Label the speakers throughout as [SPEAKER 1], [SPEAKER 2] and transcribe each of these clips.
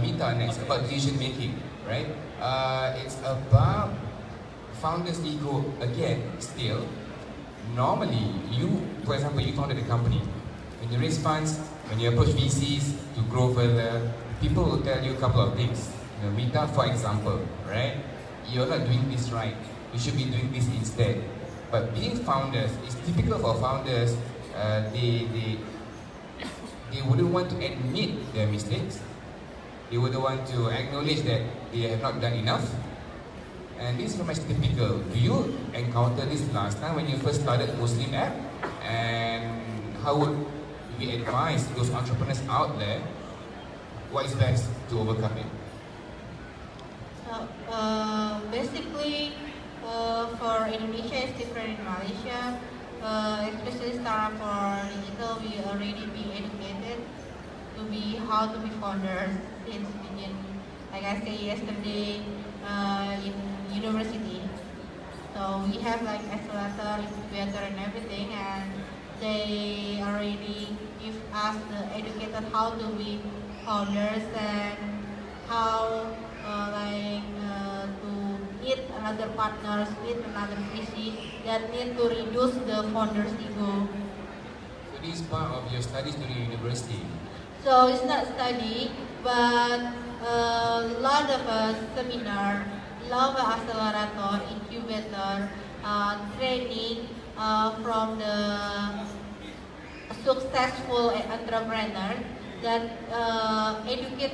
[SPEAKER 1] Mita next about decision making, right? It's about founders' ego again. Still, normally for example, you founded a company. When you raise funds, when you approach VCs to grow further, people will tell you a couple of things. Mita, for example, right? You're not doing this right. You should be doing this instead. But being founders, it's typical for founders. They wouldn't want to admit their mistakes. They wouldn't want to acknowledge that they have not done enough. And this is very much typical. Do you encounter this last time when you first started MuslimApp? And how would we advise those entrepreneurs out there what is best to overcome it?
[SPEAKER 2] Basically, for Indonesia, it's different in Malaysia. Especially startup for digital, we already be educated to be how to be founders since begin. Like I said yesterday, in university. So we have like accelerator, incubator, and everything, and they already give us the educated how to be founders and how to meet another partners, meet another VC that need to reduce the founder's ego.
[SPEAKER 1] So this is part of your studies during university?
[SPEAKER 2] So it's not study, but a lot of seminar, lot of accelerator, incubator, training from the successful entrepreneur that educate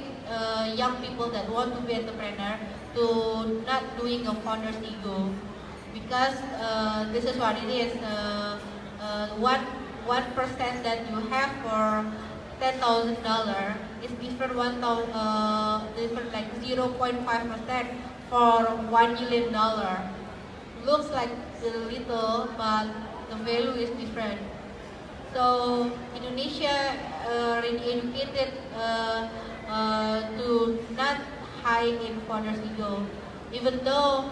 [SPEAKER 2] young people that want to be entrepreneur to not doing a founder's ego, because this is what it is. 1% that you have for $10,000 is different different like 0.5% for $1 million. Looks like little, but the value is different. So Indonesia already educated to not hide in founder's ego, even though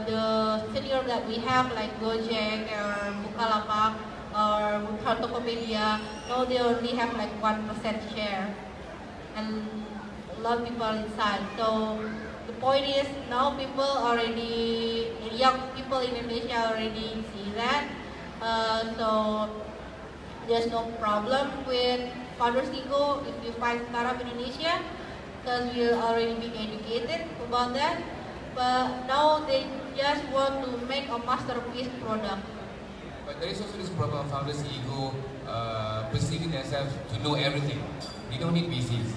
[SPEAKER 2] the senior that we have like Gojek or Bukalapak or Tokopedia, now they only have like 1% share, and a lot of people inside. So the point is now young people in Indonesia already see that. So there's no problem with founder's ego if you find startup in Indonesia, because we are already being educated about that. But now they just want to make a masterpiece product.
[SPEAKER 1] But there is also this problem of founders' ego perceiving themselves to know everything. They don't need VCs.